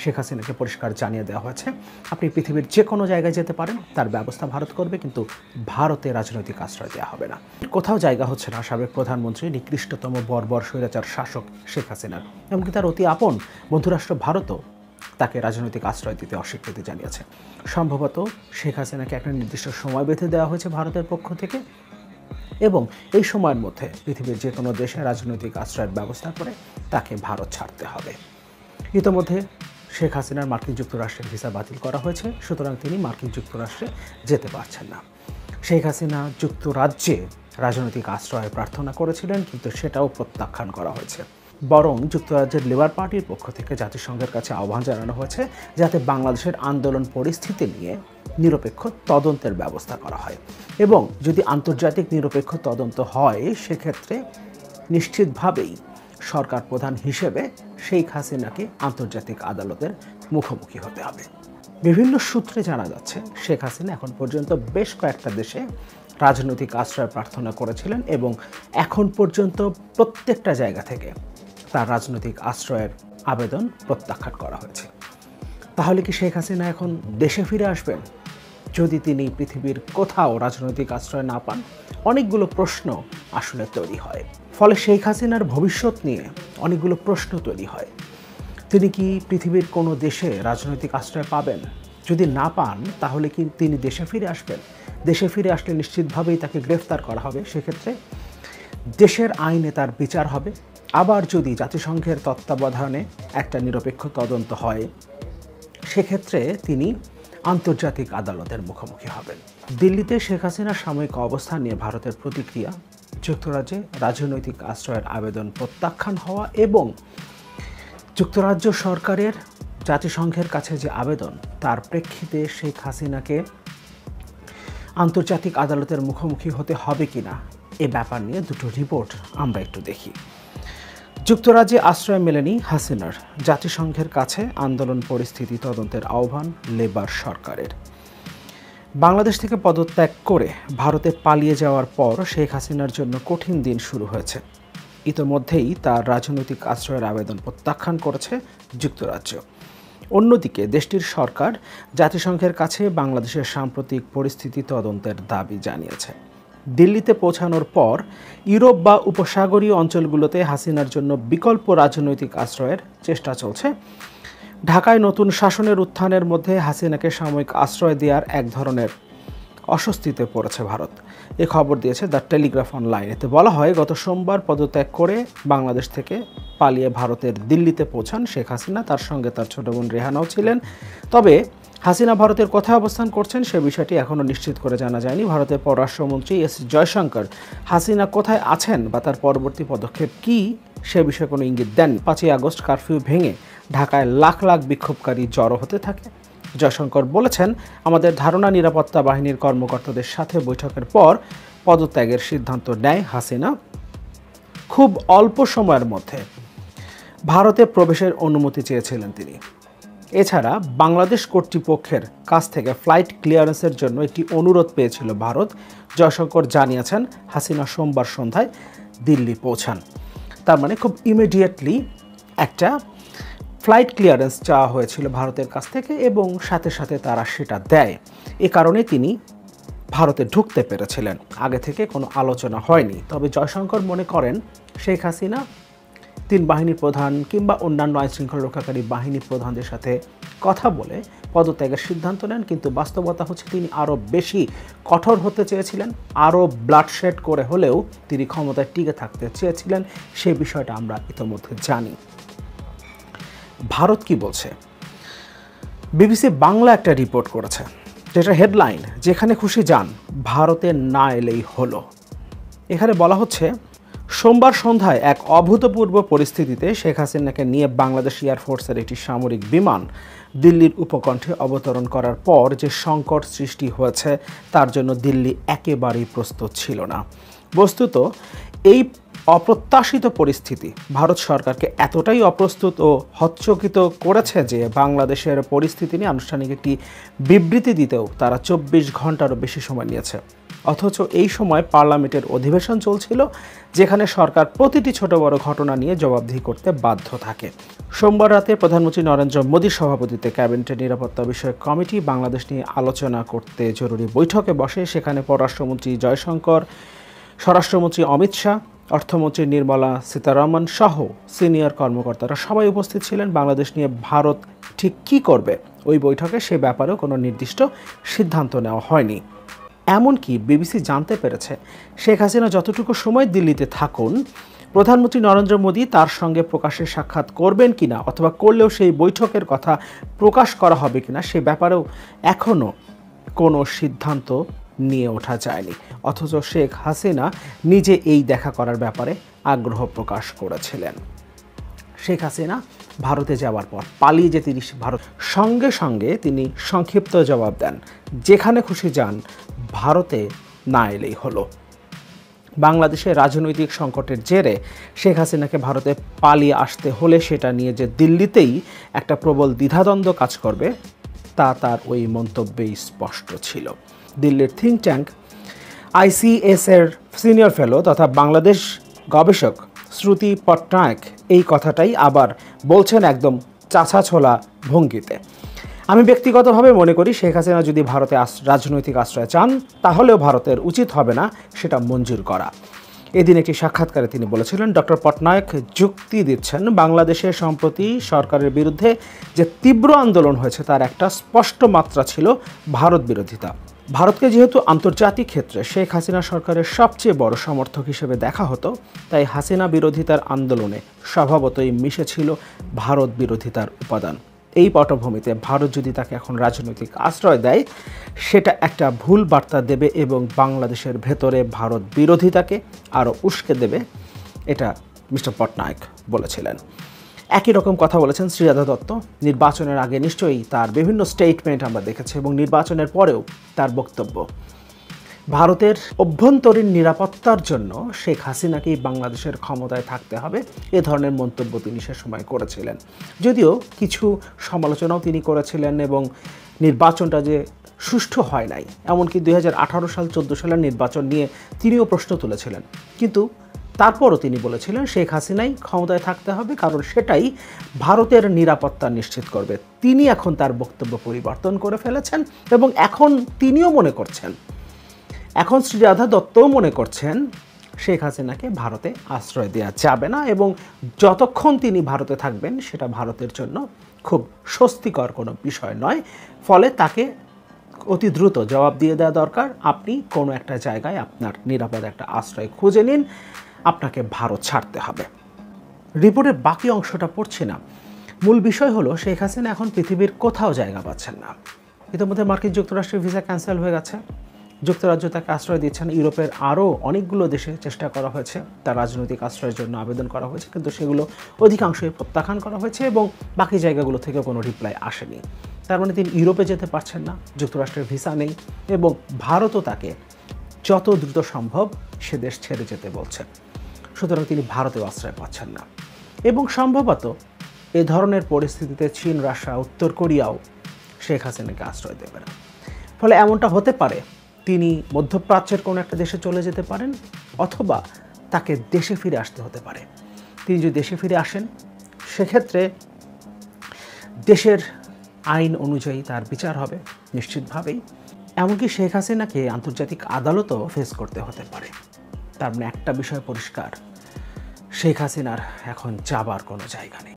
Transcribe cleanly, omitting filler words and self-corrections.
শেখ হাসিনাকে পরিষ্কার জানিয়ে দেওয়া হয়েছে, আপনি পৃথিবীর যে কোনো জায়গায় যেতে পারেন, তার ব্যবস্থা ভারত করবে, কিন্তু ভারতে রাজনৈতিক আশ্রয় দেওয়া হবে না। কোথাও জায়গা হচ্ছে না সাবেক প্রধানমন্ত্রী, নিকৃষ্টতম বর্বর স্বৈরাচার শাসক শেখ হাসিনার। এমনকি তার অতি আপন বন্ধুরাষ্ট্র ভারতও তাকে রাজনৈতিক আশ্রয় দিতে অস্বীকৃতি জানিয়েছে। সম্ভবত শেখ হাসিনাকে একটা নির্দিষ্ট সময় বেঁধে দেওয়া হয়েছে ভারতের পক্ষ থেকে, এবং এই সময়ের মধ্যে পৃথিবীর যে কোনো দেশে রাজনৈতিক আশ্রয়ের ব্যবস্থা করে তাকে ভারত ছাড়তে হবে। ইতোমধ্যে শেখ হাসিনার মার্কিন যুক্তরাষ্ট্রের ভিসা বাতিল করা হয়েছে, সুতরাং তিনি মার্কিন যুক্তরাষ্ট্রে যেতে পারছেন না। শেখ হাসিনা যুক্তরাজ্যে রাজনৈতিক আশ্রয় প্রার্থনা করেছিলেন, কিন্তু সেটাও প্রত্যাখ্যান করা হয়েছে। বরং যুক্তরাজ্যের লেবার পার্টির পক্ষ থেকে জাতিসংঘের কাছে আহ্বান জানানো হয়েছে যাতে বাংলাদেশের আন্দোলন পরিস্থিতি নিয়ে নিরপেক্ষ তদন্তের ব্যবস্থা করা হয়, এবং যদি আন্তর্জাতিক নিরপেক্ষ তদন্ত হয় সেক্ষেত্রে নিশ্চিতভাবেই সরকার প্রধান হিসেবে শেখ হাসিনাকে আন্তর্জাতিক আদালতের মুখোমুখি হতে হবে। বিভিন্ন সূত্রে জানা যাচ্ছে শেখ হাসিনা এখন পর্যন্ত বেশ কয়েকটা দেশে রাজনৈতিক আশ্রয় প্রার্থনা করেছিলেন, এবং এখন পর্যন্ত প্রত্যেকটা জায়গা থেকে তার রাজনৈতিক আশ্রয়ের আবেদন প্রত্যাখ্যান করা হয়েছে। তাহলে কি শেখ হাসিনা এখন দেশে ফিরে আসবেন যদি তিনি পৃথিবীর কোথাও রাজনৈতিক আশ্রয় না পান? অনেকগুলো প্রশ্ন আসলে তৈরি হয়। ফলে শেখ হাসিনার ভবিষ্যৎ নিয়ে অনেকগুলো প্রশ্ন তৈরি হয়। তিনি কি পৃথিবীর কোনো দেশে রাজনৈতিক আশ্রয় পাবেন? যদি না পান তাহলে কি তিনি দেশে ফিরে আসবেন? দেশে ফিরে আসলে নিশ্চিতভাবেই তাকে গ্রেফতার করা হবে, সেক্ষেত্রে দেশের আইনে তার বিচার হবে। আবার যদি জাতিসংঘের তত্ত্বাবধানে একটা নিরপেক্ষ তদন্ত হয় সেক্ষেত্রে তিনি আন্তর্জাতিক আদালতের মুখোমুখি হবেন। দিল্লিতে শেখ হাসিনার সাময়িক অবস্থান নিয়ে ভারতের প্রতিক্রিয়া, যুক্তরাজ্যে রাজনৈতিক আশ্রয়ের আবেদন প্রত্যাখ্যান হওয়া, এবং যুক্তরাজ্য সরকারের জাতিসংঘের কাছে যে আবেদন তার প্রেক্ষিতে শেখ হাসিনাকে আন্তর্জাতিক আদালতের মুখোমুখি হতে হবে কিনা এ ব্যাপার নিয়ে দুটো রিপোর্ট আমরা একটু দেখি। যুক্তরাজ্যে আশ্রয় মেলেনি হাসিনার, জাতিসংঘের কাছে আন্দোলন পরিস্থিতি তদন্তের আহ্বান লেবার সরকারের। বাংলাদেশ থেকে পদত্যাগ করে ভারতে পালিয়ে যাওয়ার পর শেখ হাসিনার জন্য কঠিন দিন শুরু হয়েছে। ইতোমধ্যেই তার রাজনৈতিক আশ্রয়ের আবেদন প্রত্যাখ্যান করেছে যুক্তরাজ্য। অন্যদিকে দেশটির সরকার জাতিসংঘের কাছে বাংলাদেশের সাম্প্রতিক পরিস্থিতি তদন্তের দাবি জানিয়েছে। দিল্লিতে পৌঁছানোর পর ইউরোপ বা উপসাগরীয় অঞ্চলগুলোতে হাসিনার জন্য বিকল্প রাজনৈতিক আশ্রয়ের চেষ্টা চলছে। ঢাকায় নতুন শাসনের উত্থানের মধ্যে হাসিনাকে সাময়িক আশ্রয় দেওয়ার এক ধরনের অস্বস্তিতে পড়েছে ভারত। এ খবর দিয়েছে দ্য টেলিগ্রাফ অনলাইন। এতে বলা হয়, গত সোমবার পদত্যাগ করে বাংলাদেশ থেকে পালিয়ে ভারতের দিল্লিতে পৌঁছান শেখ হাসিনা। তার সঙ্গে তার ছোট বোন রেহানাও ছিলেন। তবে হাসিনা ভারতের কোথায় অবস্থান করছেন সে বিষয়টি এখনও নিশ্চিত করে জানা যায়নি। ভারতের পররাষ্ট্রমন্ত্রী এস জয়শঙ্কর হাসিনা কোথায় আছেন বা তার পরবর্তী পদক্ষেপ কী সে বিষয়ে কোনো ইঙ্গিত দেন। 5ই আগস্ট কারফিউ ভেঙে ঢাকায় লাখ লাখ বিক্ষোভকারী জড়ো হতে থাকে। জয়শঙ্কর বলেছেন, আমাদের ধারণা নিরাপত্তা বাহিনীর কর্মকর্তাদের সাথে বৈঠকের পর পদত্যাগের সিদ্ধান্ত নেয় হাসিনা। খুব অল্প সময়ের মধ্যে ভারতে প্রবেশের অনুমতি চেয়েছিলেন তিনি। এছাড়া বাংলাদেশ কর্তৃপক্ষের কাছ থেকে ফ্লাইট ক্লিয়ারেন্সের জন্য একটি অনুরোধ পেয়েছিল ভারত। জয়শঙ্কর জানিয়েছেন, হাসিনা সোমবার সন্ধ্যায় দিল্লি পৌঁছান। তার মানে খুব ইমিডিয়েটলি একটা ফ্লাইট ক্লিয়ারেন্স চাওয়া হয়েছিল ভারতের কাছ থেকে, এবং সাথে সাথে তারা সেটা দেয়। এ কারণে তিনি ভারতে ঢুকতে পেরেছিলেন। আগে থেকে কোনো আলোচনা হয়নি। তবে জয়শঙ্কর মনে করেন শেখ হাসিনা 3 বাহিনীর প্রধান কিংবা অন্যান্য আইনশৃঙ্খলা রক্ষাকারী বাহিনী প্রধানদের সাথে কথা বলে পদত্যাগের সিদ্ধান্ত নেন, কিন্তু বাস্তবতা হচ্ছে তিনি আরও বেশি কঠোর হতে চেয়েছিলেন, আরও ব্লাডশেড করে হলেও তিনি ক্ষমতায় টিকে থাকতে চেয়েছিলেন। সে বিষয়টা আমরা ইতোমধ্যে জানি। ভারত কি বলছে? বিবিসি বাংলা একটা রিপোর্ট করেছে, যেটা হেডলাইন, যেখানে খুশি যান, ভারতে না এলেই হলো। এখানে বলা হচ্ছে, সোমবার সন্ধ্যায় এক অভূতপূর্ব পরিস্থিতিতে শেখ হাসিনাকে নিয়ে বাংলাদেশ এয়ারফোর্সের একটি সামরিক বিমান দিল্লির উপকণ্ঠে অবতরণ করার পর যে সংকট সৃষ্টি হয়েছে তার জন্য দিল্লি একেবারেই প্রস্তুত ছিল না। বস্তুত এই অপ্রত্যাশিত পরিস্থিতি ভারত সরকারকে এতটাই অপ্রস্তুত ও হতচকিত করেছে যে বাংলাদেশের পরিস্থিতি নিয়ে আনুষ্ঠানিক একটি বিবৃতি দিতেও তারা 24 ঘন্টারও বেশি সময় নিয়েছে। অথচ এই সময় পার্লামেন্টের অধিবেশন চলছিল, যেখানে সরকার প্রতিটি ছোট বড় ঘটনা নিয়ে জবাবদিহি করতে বাধ্য থাকে। সোমবার রাতে প্রধানমন্ত্রী নরেন্দ্র মোদীর সভাপতিত্বে ক্যাবিনেটের নিরাপত্তা বিষয়ক কমিটি বাংলাদেশ নিয়ে আলোচনা করতে জরুরি বৈঠকে বসে। সেখানে পররাষ্ট্রমন্ত্রী জয়শঙ্কর, স্বরাষ্ট্রমন্ত্রী অমিত শাহ, অর্থমন্ত্রী নির্মলা সীতারামন সহ সিনিয়র কর্মকর্তারা সবাই উপস্থিত ছিলেন। বাংলাদেশ নিয়ে ভারত ঠিক কী করবে ওই বৈঠকে সে ব্যাপারেও কোনো নির্দিষ্ট সিদ্ধান্ত নেওয়া হয়নি। এমনকি বিবিসি জানতে পেরেছে, শেখ হাসিনা যতটুকু সময় দিল্লিতে থাকুন, প্রধানমন্ত্রী নরেন্দ্র মোদী তার সঙ্গে প্রকাশ্যে সাক্ষাৎ করবেন কিনা অথবা করলেও সেই বৈঠকের কথা প্রকাশ করা হবে কিনা সে ব্যাপারেও এখনও কোনো সিদ্ধান্ত নিয়ে ওঠা যায়নি। অথচ শেখ হাসিনা নিজে এই দেখা করার ব্যাপারে আগ্রহ প্রকাশ করেছিলেন। শেখ হাসিনা ভারতে যাওয়ার পর পালিয়ে যেতে ভারত সঙ্গে সঙ্গে তিনি সংক্ষিপ্ত জবাব দেন, যেখানে খুশি যান, ভারতে না এলেই হলো। বাংলাদেশের রাজনৈতিক সংকটের জেরে শেখ হাসিনাকে ভারতে পালিয়ে আসতে হলে সেটা নিয়ে যে দিল্লিতেই একটা প্রবল দ্বিধাদ্বন্দ্ব কাজ করবে তা তার ওই মন্তব্যেই স্পষ্ট ছিল। দিল্লির থিঙ্ক ট্যাঙ্ক ICS এর সিনিয়র ফেলো তথা বাংলাদেশ গবেষক শ্রুতি পটনায়ক এই কথাটাই আবার বলছেন একদম চাছাছোলা ভঙ্গিতে। আমি ব্যক্তিগতভাবে মনে করি শেখ হাসিনা যদি ভারতে রাজনৈতিক আশ্রয় চান, তাহলেও ভারতের উচিত হবে না সেটা মঞ্জুর করা। এদিন একটি সাক্ষাৎকারে তিনি বলেছিলেন, ডক্টর পটনায়ক যুক্তি দিচ্ছেন, বাংলাদেশের সম্প্রতি সরকারের বিরুদ্ধে যে তীব্র আন্দোলন হয়েছে তার একটা স্পষ্ট মাত্রা ছিল ভারত বিরোধিতা। ভারতকে যেহেতু আন্তর্জাতিক ক্ষেত্রে শেখ হাসিনা সরকারের সবচেয়ে বড় সমর্থক হিসেবে দেখা হতো, তাই হাসিনা বিরোধিতার আন্দোলনে স্বভাবতই মিশেছিল ভারত বিরোধিতার উপাদান। এই পটভূমিতে ভারত যদি তাকে এখন রাজনৈতিক আশ্রয় দেয়, সেটা একটা ভুল বার্তা দেবে এবং বাংলাদেশের ভেতরে ভারত বিরোধিতাকে আরও উস্কে দেবে, এটা মিস্টার পটনায়ক বলেছিলেন। একই রকম কথা বলেছেন শ্রীজাদা দত্ত। নির্বাচনের আগে নিশ্চয়ই তার বিভিন্ন স্টেটমেন্ট আমরা দেখেছি এবং নির্বাচনের পরেও তার বক্তব্য। ভারতের অভ্যন্তরীণ নিরাপত্তার জন্য শেখ হাসিনাকেই বাংলাদেশের ক্ষমতায় থাকতে হবে, এ ধরনের মন্তব্য তিনি সে সময় করেছিলেন। যদিও কিছু সমালোচনাও তিনি করেছিলেন এবং নির্বাচনটা যে সুষ্ঠু হয় নাই, এমনকি 2018 সাল 14 সালের নির্বাচন নিয়ে তিনিও প্রশ্ন তুলেছিলেন। কিন্তু তারপরও তিনি বলেছিলেন শেখ হাসিনাই ক্ষমতায় থাকতে হবে, কারণ সেটাই ভারতের নিরাপত্তা নিশ্চিত করবে। তিনি এখন তার বক্তব্য পরিবর্তন করে ফেলেছেন এবং এখন তিনিও মনে করছেন, এখন শ্রীজাদা দত্তও মনে করছেন শেখ হাসিনাকে ভারতে আশ্রয় দেওয়া যাবে না এবং যতক্ষণ তিনি ভারতে থাকবেন সেটা ভারতের জন্য খুব স্বস্তিকর কোনো বিষয় নয়। ফলে তাকে অতি দ্রুত জবাব দিয়ে দেওয়া দরকার, আপনি কোনো একটা জায়গায় আপনার নিরাপদ একটা আশ্রয় খুঁজে নিন, আপনাকে ভারত ছাড়তে হবে। রিপোর্টের বাকি অংশটা পড়ছি না। মূল বিষয় হলো শেখ হাসিনা এখন পৃথিবীর কোথাও জায়গা পাচ্ছেন না। ইতিমধ্যে মার্কিন যুক্তরাষ্ট্রের ভিসা ক্যান্সেল হয়ে গেছে, যুক্তরাজ্য তাকে আশ্রয় দিচ্ছেন, ইউরোপের আরও অনেকগুলো দেশে চেষ্টা করা হয়েছে, তার রাজনৈতিক আশ্রয়ের জন্য আবেদন করা হয়েছে, কিন্তু সেগুলো অধিকাংশই প্রত্যাখ্যান করা হয়েছে এবং বাকি জায়গাগুলো থেকে কোনো রিপ্লাই আসেনি। তার মানে তিনি ইউরোপে যেতে পারছেন না, যুক্তরাষ্ট্রের ভিসা নেই এবং ভারতও তাকে যত দ্রুত সম্ভব সে দেশ ছেড়ে যেতে বলছে। সুতরাং তিনি ভারতেও আশ্রয় পাচ্ছেন না এবং সম্ভবত এ ধরনের পরিস্থিতিতে চীন, রাশিয়া, উত্তর কোরিয়াও শেখ হাসিনাকে আশ্রয় দেবে না। ফলে এমনটা হতে পারে তিনি মধ্যপ্রাচ্যের কোনো একটা দেশে চলে যেতে পারেন অথবা তাকে দেশে ফিরে আসতে হতে পারে। তিনি যদি দেশে ফিরে আসেন, সেক্ষেত্রে দেশের আইন অনুযায়ী তার বিচার হবে নিশ্চিতভাবেই, এমনকি শেখ হাসিনাকে আন্তর্জাতিক আদালতও ফেস করতে হতে পারে। তার মানে একটা বিষয় পরিষ্কার, শেখ হাসিনার এখন যাবার কোনো জায়গা নেই।